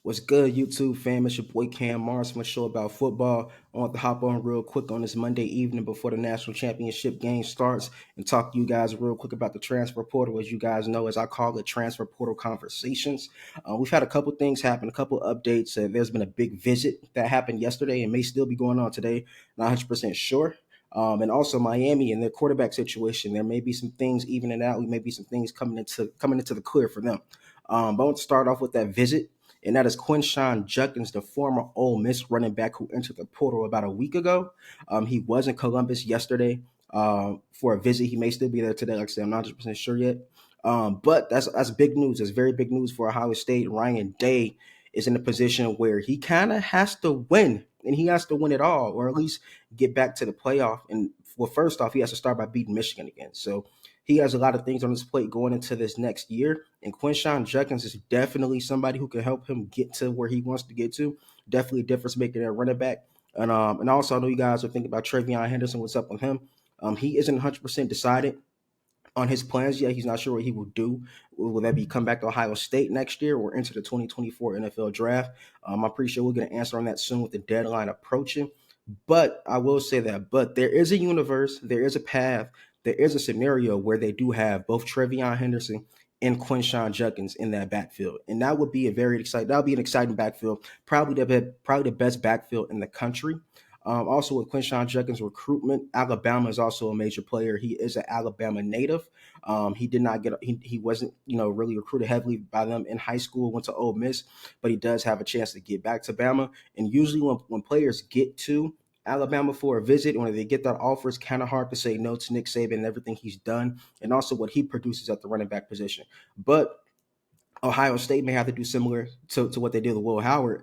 What's good, YouTube fam? It's your boy Cam Mars from a show about football. I want to hop on real quick on this Monday evening before the national championship game starts and talk to you guys real quick about the transfer portal. As you guys know, as I call it, transfer portal conversations. We've had a couple things happen, a couple updates. There's been a big visit that happened yesterday and may still be going on today. Not 100% sure. And also Miami and their quarterback situation. There may be some things evening out. We may be some things coming into the clear for them. But I want to start off with that visit, and that is Quinshon Judkins, the former Ole Miss running back who entered the portal about a week ago. He was in Columbus yesterday for a visit. He may still be there today. Like I said, I'm not 100% sure yet. But that's big news. It's very big news for Ohio State. Ryan Day is in a position where he kind of has to win, and he has to win it all, or at least get back to the playoff. And well, first off, he has to start by beating Michigan again. So he has a lot of things on his plate going into this next year. And Quinshon Judkins is definitely somebody who can help him get to where he wants to get to. Definitely a difference maker at running back. And also, I know you guys are thinking about TreyVeon Henderson. What's up with him? He isn't 100% decided on his plans yet. He's not sure what he will do. Will that be come back to Ohio State next year or into the 2024 NFL draft? I'm pretty sure we'll get an answer on that soon with the deadline approaching. But I will say that, but there is a universe, there is a path, there is a scenario where they do have both TreyVeon Henderson and Quinshon Judkins in that backfield. And that would be that'll be an exciting backfield, probably the best backfield in the country. Also with Quinshon Judkins' recruitment, Alabama is also a major player. He is an Alabama native. He did not get he wasn't really recruited heavily by them in high school. Went to Ole Miss, but he does have a chance to get back to Bama. And usually when players get to Alabama for a visit, when they get that offer, it's kind of hard to say no to Nick Saban and everything he's done, and also what he produces at the running back position. But Ohio State may have to do similar to what they did with Will Howard.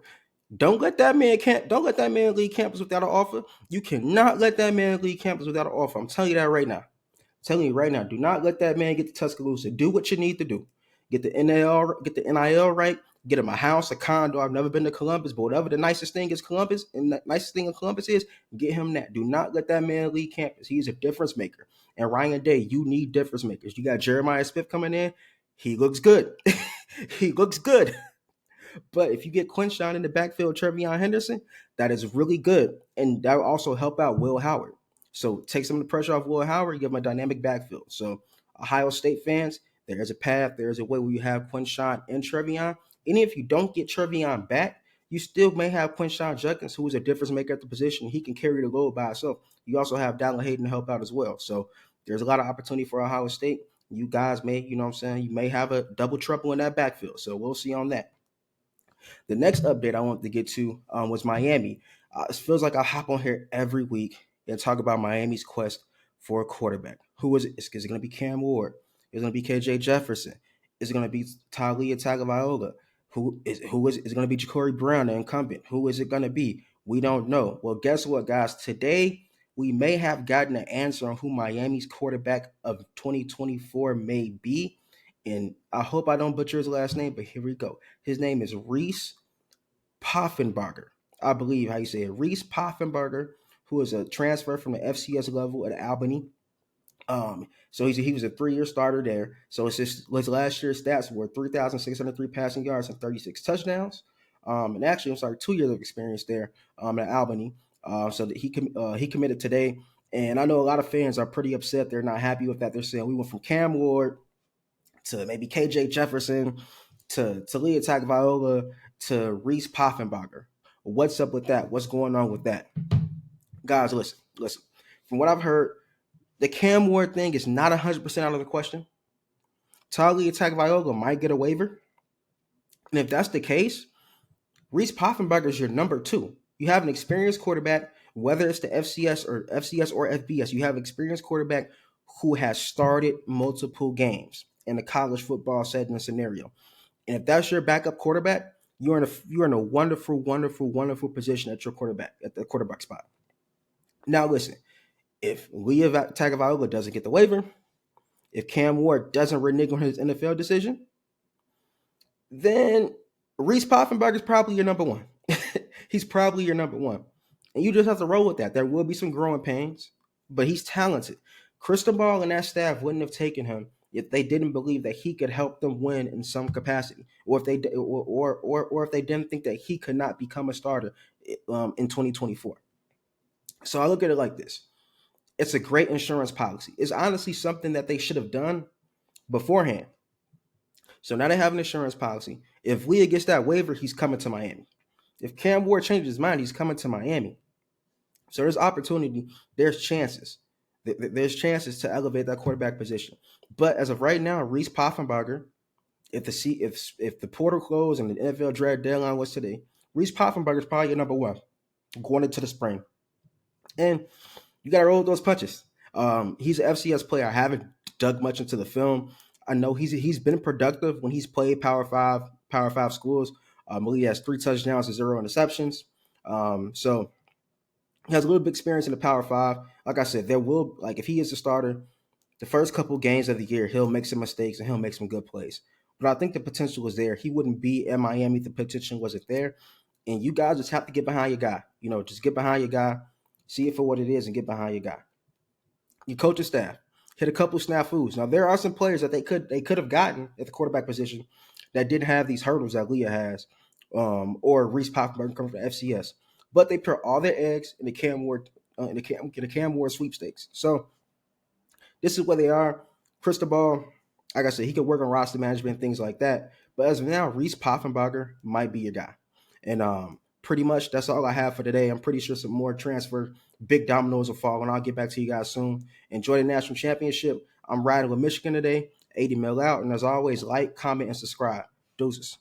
Don't let that man leave campus without an offer. You cannot let that man leave campus without an offer. I'm telling you that right now. I'm telling you right now. Do not let that man get to Tuscaloosa. Do what you need to do. Get the NIL right. Get him a house, a condo. I've never been to Columbus, but whatever the nicest thing is Columbus, and the nicest thing in Columbus is, get him that. Do not let that man leave campus. He's a difference maker. And Ryan Day, you need difference makers. You got Jeremiah Smith coming in. He looks good. He looks good. But if you get Quinshon in the backfield, TreyVeon Henderson, that is really good. And that will also help out Will Howard. So take some of the pressure off Will Howard, give him a dynamic backfield. So Ohio State fans, there is a path, there is a way where you have Quinshon and TreyVeon. And if you don't get TreyVeon back, you still may have Quinshon Judkins, who is a difference maker at the position. He can carry the load by himself. You also have Dallin Hayden to help out as well. So there's a lot of opportunity for Ohio State. You guys may, you may have a double trouble in that backfield. So we'll see on that. The next update I wanted to get to was Miami. It feels like I hop on here every week and talk about Miami's quest for a quarterback. Who is it? Is it going to be Cam Ward? Is it going to be KJ Jefferson? Is it going to be Talia Tagovailoa? Is it going to be Ja'Cory Brown, the incumbent? Who is it going to be? We don't know. Well, guess what, guys? Today we may have gotten an answer on who Miami's quarterback of 2024 may be. And I hope I don't butcher his last name, but here we go. His name is Reese Poffenbarger. I believe how you say it. Reese Poffenbarger, who is a transfer from the FCS level at Albany. So he was a 3-year starter there. So his last year's stats were 3,603 passing yards and 36 touchdowns. And actually, 2 years of experience there at Albany. So that he committed today. And I know a lot of fans are pretty upset. They're not happy with that. They're saying we went from Cam Ward to maybe KJ Jefferson to Talia Tagovailoa to Reese Poffenbarger. What's up with that? What's going on with that? Guys, listen. From what I've heard, the Cam Ward thing is not 100% out of the question. Talia Tagovailoa might get a waiver. And if that's the case, Reese Poffenbarger is your number 2. You have an experienced quarterback, whether it's the FCS or FBS, you have an experienced quarterback who has started multiple games in a college football setting and scenario. And if that's your backup quarterback, you're in a wonderful, wonderful, wonderful position at the quarterback spot. Now listen, if Leah Tagovailoa doesn't get the waiver, if Cam Ward doesn't renege on his NFL decision, then Reese Poffenbarger is probably your number 1. He's probably your number 1. And you just have to roll with that. There will be some growing pains, but he's talented. Cristobal and that staff wouldn't have taken him if they didn't believe that he could help them win in some capacity, or if they or if they didn't think that he could not become a starter in 2024. So I look at it like this: it's a great insurance policy. It's honestly something that they should have done beforehand. So now they have an insurance policy. If Leah gets that waiver, he's coming to Miami. If Cam Ward changes his mind, he's coming to Miami. So there's opportunity. There's chances. There's chances to elevate that quarterback position. But as of right now, Reese Poffenbarger, if the portal closed and the NFL draft deadline was today, Reese Poffenbarger is probably your number one going into the spring. And you got to roll with those punches. He's an FCS player. I haven't dug much into the film. I know he's been productive when he's played Power Five schools. He has 3 touchdowns and 0 interceptions. So he has a little bit of experience in the Power Five. Like I said, if he is a starter, the first couple games of the year, he'll make some mistakes and he'll make some good plays. But I think the potential is there. He wouldn't be at Miami if the potential wasn't there. And you guys just have to get behind your guy. Just get behind your guy, see it for what it is, and get behind your guy. Your coaching staff hit a couple snafus. Now there are some players that they could have gotten at the quarterback position that didn't have these hurdles that Leah has, or Reese Poffenbarger coming from FCS. But they put all their eggs in the Cam Ward sweepstakes. So this is where they are. Crystal ball, like I said, he could work on roster management, things like that. But as of now, Reese Poffenbarger might be your guy. And pretty much that's all I have for today. I'm pretty sure some more transfer big dominoes will fall, and I'll get back to you guys soon. Enjoy the national championship. I'm riding with Michigan today. 80 mil out. And as always, like, comment, and subscribe. Deuces.